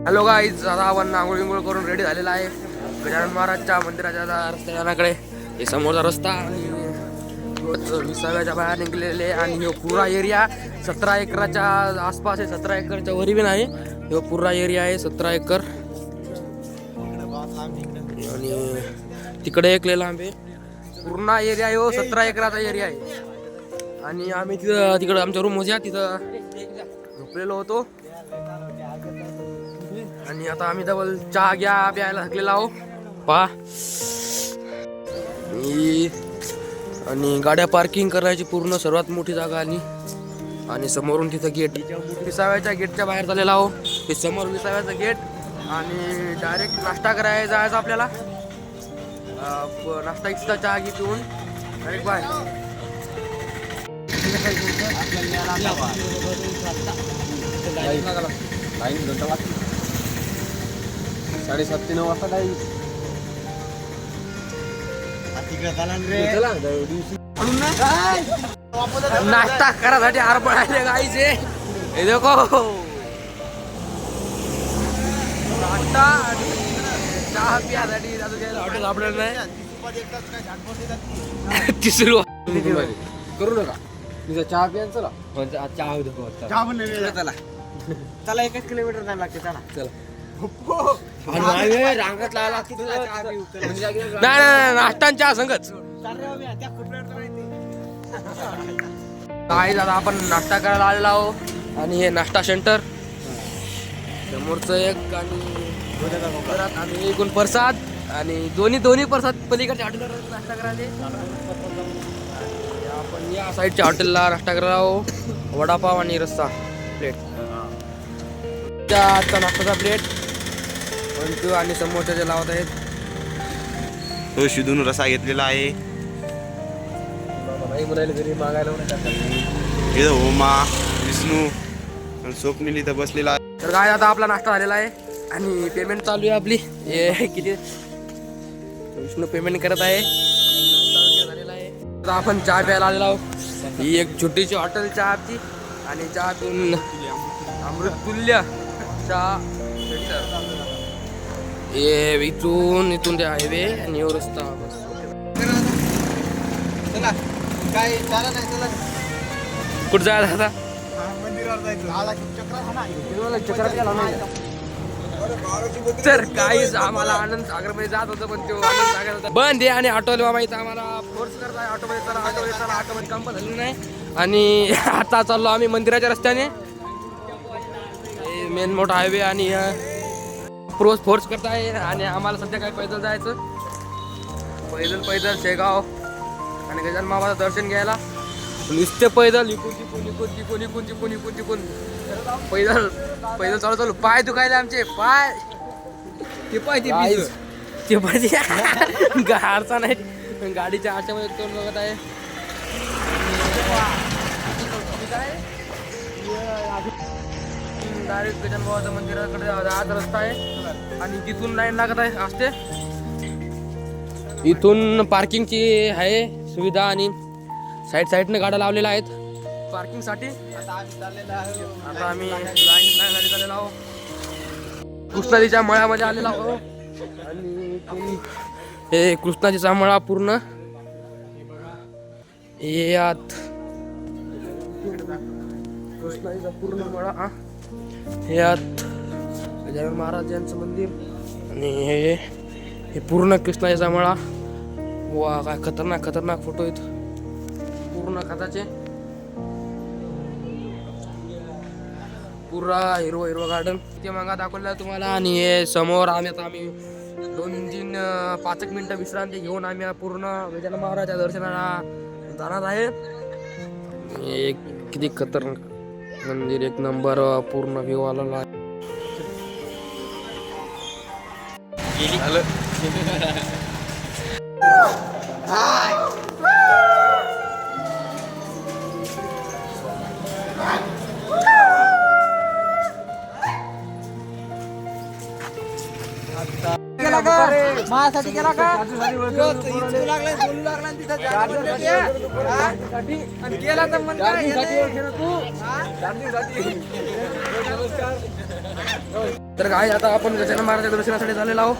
Hello guys, आता आपण आंघोळ विंघोळ करून रेडी झालेला आहे गजानन महाराजच्या मंदिराच्या रस्त्याकडे. हे समोरचा रस्ता आणि 20व्याच्या बाहेर निघलेले आणि हे पुरा एरिया 17 एकराच्या आसपास आहे. 17 एकरच्या वरी पण आहे. हे पुरा एरिया आहे 17 एकर आणि तिकडे एक लय लांब आहे. पूर्ण एरिया आहे 17 एकराचा एरिया आहे. आणि आम्ही तिकडे आमच्या रूम होत्या तिथं झोपलेलो होतो. आणि आता आम्ही डबल चहा प्यायला थकलेला आहो पहा. आणि गाड्या पार्किंग करायची पूर्ण सर्वात मोठी जागा आली. आणि समोरून तिथं गेट 20व्याच्या गेटच्या बाहेर झालेला आहो. हे समोर 20व्याचं गेट आणि डायरेक्ट नाश्ता करायला जायचं आपल्याला. नाश्ता इच्छा चहा घे पिऊन डायरेक्ट बाहेर. 7:30 ते 9 वाजता टाइम. नाश्ता करायसाठी आरपण आले गाईचे. हे देखो नाश्ता आणि चहा पियासाठी हॉटेल आपल्याला नाही. 30 रुपये करू नका. तिथं चहा प्यायला चला. चहा चला चला 1 किलोमीटर जायला लागते. चला चला. रांगत लावला नाही. नाश्ता चहा संगच काय. दादा आपण नाश्ता करायला आलेला आहो. आणि हे नाश्ता सेंटर समोरचं एक आणि एकूण प्रसाद आणि दोन्ही प्रसाद पलीकडच्या हॉटेलवर नाश्ता करायला. आपण या साईडच्या हॉटेलला नाश्ता करायला आहो. वडापाव आणि रस्सा प्लेट. आजचा नाश्ताचा प्लेट आणि समोरच्या जे लावत आहेत तो शिधून रसा घेतलेला आहे. घरी मागायला इथं होमा विष्णू स्वप्नील इथं बसलेला आहे. तर काय आता आपला नाश्ता झालेला आहे आणि पेमेंट चालू आहे आपली. किती विष्णू पेमेंट करत आहे. झालेला आहे. तर आपण चहा प्यायला आलेला आहोत. ही एक छोटीशी हॉटेल चहाची आणि चहा पिऊन अमृततुल्य चहा सेंटर. इथून ते हायवे आणि रस्ता बस. चला काय चला नाही. चला कुठं जायला आता तर काहीच आम्हाला आनंद सागरमध्ये जात होतं पण तो आनंद सागर बंद आहे. आणि ऑटोला माहिती आम्हाला फोर्स करत आहे ऑटोमध्ये चला ऑटोमध्ये काम पण झालेलं नाही. आणि आता चाललो आम्ही मंदिराच्या रस्त्याने. मेन मोठा हायवे आणि फोर्स करत आहे. आणि आम्हाला सध्या काय पैदल जायचं. पैदल शेगाव आणि गजानन महाराजाचं दर्शन घ्यायला नुसते पैदल इकून पैदल चालू पाय दुखायले आमचे पाय. ते पाय गाडचा नाही गाडीच्या आरशामध्ये तोंड बघत आहे. डायरेक्ट गजानन बाबाच्या मंदिराकडे आज रस्ता आहे आणि तिथून लाईन लागत आहे असते. इथून पार्किंगची आहे सुविधा आणि साईडने गाड्या लावलेल्या आहेत पार्किंगसाठी. आता आम्ही लाईन झालेला आहोत. कृष्णाजीच्या मळ्यामध्ये आलेला आहोत. आणि हे कृष्णाजीचा मळा पूर्ण यात कृष्णाजीचा पूर्ण मळा यात गजानन महाराज यांचं मंदिर आणि हे पूर्ण कृष्णाजीचा मळा. वा काय खतरनाक फोटो आहेत पूर्ण खताचे. पुरा हिरवा गार्डन ते मागा दाखवलं तुम्हाला. आणि हे समोर आम्ही 5 मिनिटं विश्रांती घेऊन आम्ही पूर्ण गजानन महाराजच्या दर्शनाला जाणार आहे. किती खतरनाक मंदिर एक नंबर पूर्ण व्ह्यू आलेला आहे. माझ्यासाठी केला का? आणि गेला तर मग काय? तर गाईज आता आपण गजानन महाराजाच्या दर्शनासाठी झालेलो आहोत.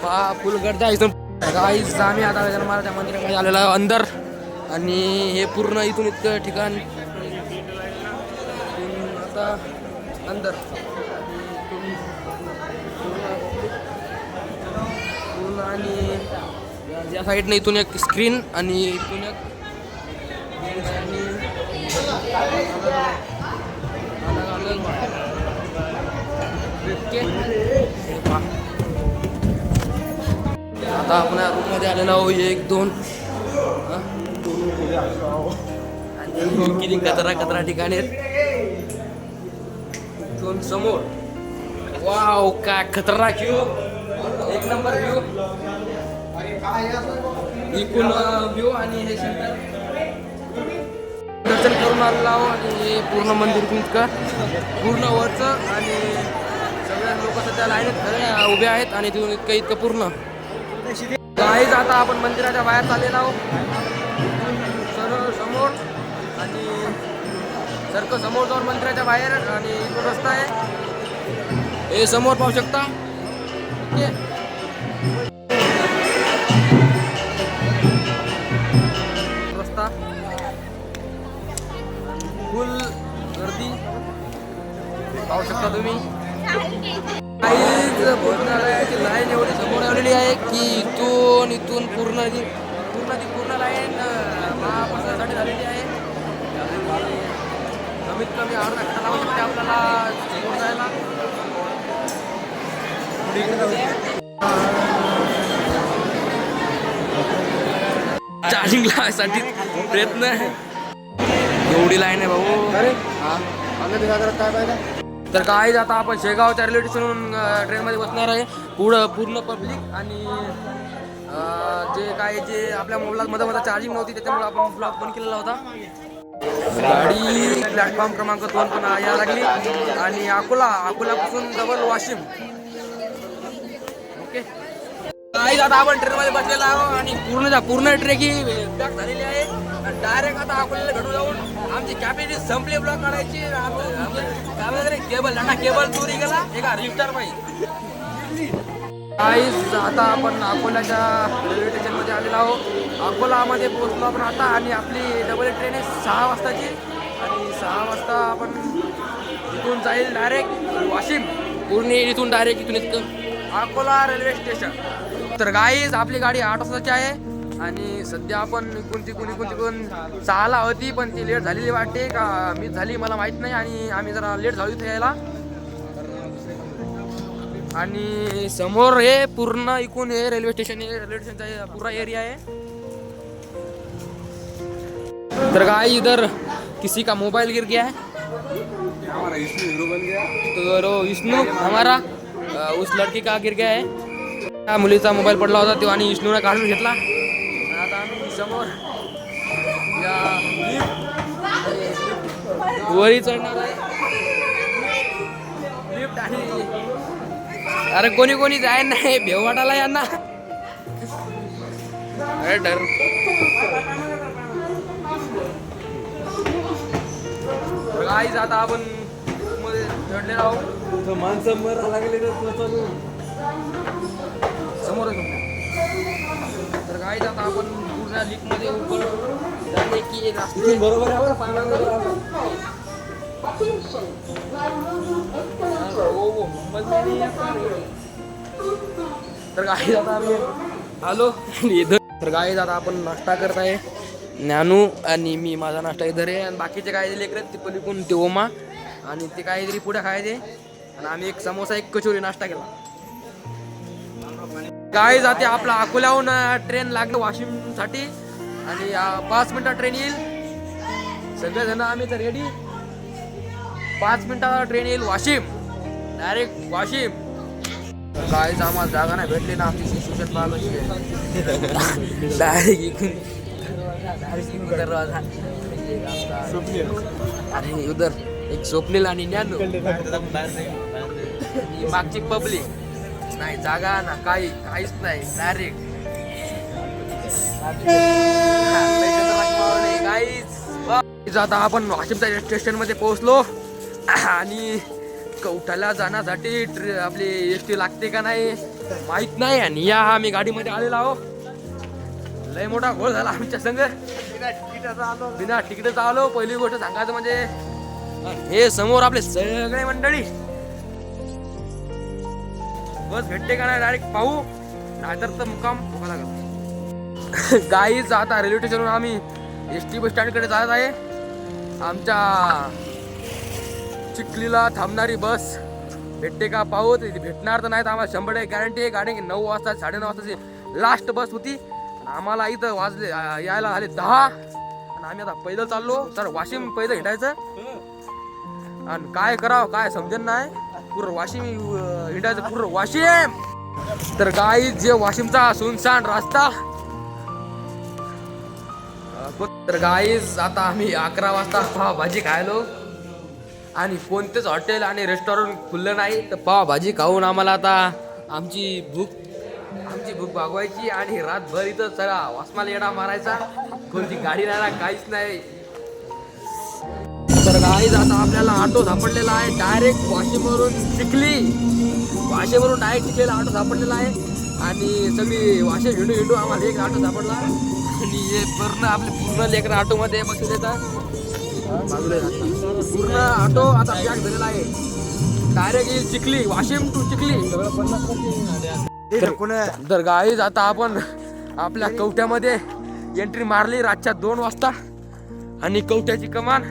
पहा फुल गर्दी आहे इथून. गाईज आम्ही आता गजानन महाराजाच्या मंदिरामध्ये आलेलो आहोत अंदर. आणि हे पूर्ण इथून इतकं ठिकाण आता अंदर पूर्ण. आणि या साईडने इथून एक स्क्रीन आणि इथून एक आता आपण रूम मध्ये आलेलो आहोत. 1 2 किती कचरा ठिकाणी आहेत. इथून समोर वाव काय खतरनाक व्ह्यू. 1 number view. इकडून व्ह्यू आणि हे सेंटर दर्शन करून आलेलो आहोत. आणि हे पूर्ण मंदिर इतकं पूर्ण वरचं. आणि सगळ्या लोक सध्या लाईनीत खरे उभे आहेत. आणि तिथून इतकं पूर्ण गाईज आता आपण मंदिराच्या बाहेर चाललेलो आहोत. समोर आणि समोर जाऊन मंदिराच्या बाहेर. आणि इथून रस्ता आहे हे समोर पाहू शकता. ओके रस्ता फुल गर्दी पाहू शकता तुम्ही. काहीच भोजनालयाची लाईन एवढी समोर आलेली आहे की इथून पूर्ण लाईन महाप्रसादासाठी झालेली आहे. कमीत कमी अर्धा घंटा लागू शकते आपल्याला समोर जायला. चार्जिंग लावायसाठी प्रयत्न. एवढी लाईन आहे भाऊ. तर काय आता आपण शेगावच्या रेल्वे स्टेशनवरून ट्रेनमध्ये बसणार आहे. पूर्ण पब्लिक. आणि जे आपल्या मोबाईलमध्ये मध्ये चार्जिंग नव्हती त्याच्यामुळे आपण ब्लॉक बंद केलेला होता. गाडी प्लॅटफॉर्म क्रमांक 2 पण यायला लागली. आणि अकोलापासून डबल वाशिम. ओके गाईज आता आपण ट्रेनमध्ये बसलेला आहोत. आणि पूर्ण ट्रेन ही पॅक झालेली आहे. डायरेक्ट आता अकोल्याला भेटू जाऊन आमची कॅपॅसिटी संपली ब्लॉक काढायची. केबल चोरी गेला एका रजिस्टर पाहिजे. गाईज आता आपण अकोल्याच्या रेल्वे स्टेशनमध्ये आलेलो आहोत. अकोलामध्ये पोहोचलो आपण आता. आणि आपली डबल ट्रेन आहे 6 वाजताची. आणि 6 वाजता आपण इथून जाईल डायरेक्ट वाशिम. पूर्ण इथून डायरेक्ट इथून अकोला रेल्वे स्टेशन. तर गाईज आपली गाडी 8 वाजताची आहे. आणि सध्या आपण कोणती 6ला होती पण ती लेट झालेली वाटते का मिस झाली मला माहीत नाही. आणि आम्ही जरा लेट झालो इथे यायला. आणि समोर हे पूर्ण इकून हे रेल्वे स्टेशन आहे. रेल्वे स्टेशनचा पूरा एरिया है. तर गाइस इधर किसी का मोबाइल गिर गया है. हमारा विष्णु हीरो बन गया. तो विष्णु हमारा उस लड़की का गिर गया है. त्या मुलीचा मोबाईल पडला होता तो आणि विष्णूने काढून घेतला. आता आम्ही समोर वरी चढणार आहे. लिफ्ट आणि अरे कोणी जाय नाही भेव वाटायला यांना. अरे डर. गाईज आता आपण मध्ये चढलेलो आहोत. माणसं मरा लागले समोर. तर गाईज आता आपण पूर्ण लिफ्ट मध्ये उपर जाणे की एक रास्ता बरोबर आहे. तर गाईज आता आम्ही आलो. तर गाईज आता आपण नाश्ता करत आहे. ज्ञानू आणि मी. माझा नाश्ता इधर आहे. आणि बाकीचे काय लेकर ते पलीकडून ते ओमा आणि ते काहीतरी पुढे खायचे. आणि आम्ही एक समोसा एक कचोरी नाश्ता केला. गाईज आता आपला अकोल्याहून ट्रेन लागलं वाशिमसाठी. आणि 5 मिनिटात ट्रेन येईल. सगळेजण आम्ही तर रेडी. 5 मिनिटात ट्रेन येईल वाशिम. डायरेक्ट वाशिम. गाईज आम्हाला जागा नाही भेटली ना. आमची सिच्युएशन पाहिलं डायरेक्ट इकडून दरवाजा. आणि उधर एक स्वप्नील आणि ज्ञानू. मागची पब्लिक नाही जागा ना काहीच नाही. डायरेक्ट गाईज आता आपण वाशिमच्या स्टेशन मध्ये पोहोचलो. आणि कवठाला जाण्यासाठी आपली एसटी लागते का नाही माहित नाही. आणि या आम्ही गाडीमध्ये आलेलो आहो. लय मोठा घोळ झाला आमच्या संग. बिना तिकीटच आलो. पहिली गोष्ट सांगायचं म्हणजे हे समोर आपले सगळे मंडळी. बस भेटते का नाही डायरेक्ट पाहू, नाहीतर तर मुक्काम ठोका लागत. गाईच आता रेल्वे स्टेशनवरून आम्ही एसटी बस स्टँड कडे जात आहे. आमच्या चिखलीला थांबणारी बस भेटते का पाहू. भेटणार तर नाही तर आम्हाला 100% गॅरंटी आहे. गाडी 9 वाजता 9:30 वाजताची लास्ट बस होती. आम्हाला इथं वाजले यायला झाले 10. आणि आम्ही आता पैदल चाललो. तर वाशिम पैदल हिंडायचं. आणि काय करावं काय समजेन नाही. पूर्ण वाशिम हिंडायचं पूर्ण वाशिम. तर गाई जे वाशिमचा सुनसान रस्ता. तर गाईज आता आम्ही 11 वाजता पावभाजी खायलो. आणि कोणतेच हॉटेल आणि रेस्टॉरंट खुललं नाही. तर पावभाजी खाऊन आम्हाला आता आमची भूक भागवायची. आणि रातभर इथं चला वासमाला येडा मारायचा. कोणती गाडी नाही काहीच नाही. तर गाईज आता आपल्याला ऑटो सापडलेला आहे. डायरेक्ट वाशिमवरून चिखलीला ऑटो सापडलेला आहे. आणि सगळी वाशिम हिंडू आम्हाला एक ऑटो सापडला. आणि हे पूर्ण लेकर ऑटो मध्ये बसले पूर्ण ऑटो आता पॅक झालेला आहे. Direct Chikhli Washim to Chikhli. तर गाईज आता आपण आपल्या कवठ्यामध्ये एंट्री मारली रातच्या 2 वाजता. आणि कवठ्याची कमान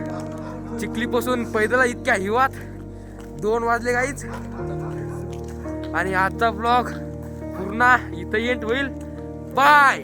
चिखलीपासून पैदल इतक्या हिवात 2 वाजले गाईज. आणि आजचा ब्लॉग पूर्ण इथं एंड होईल. बाय.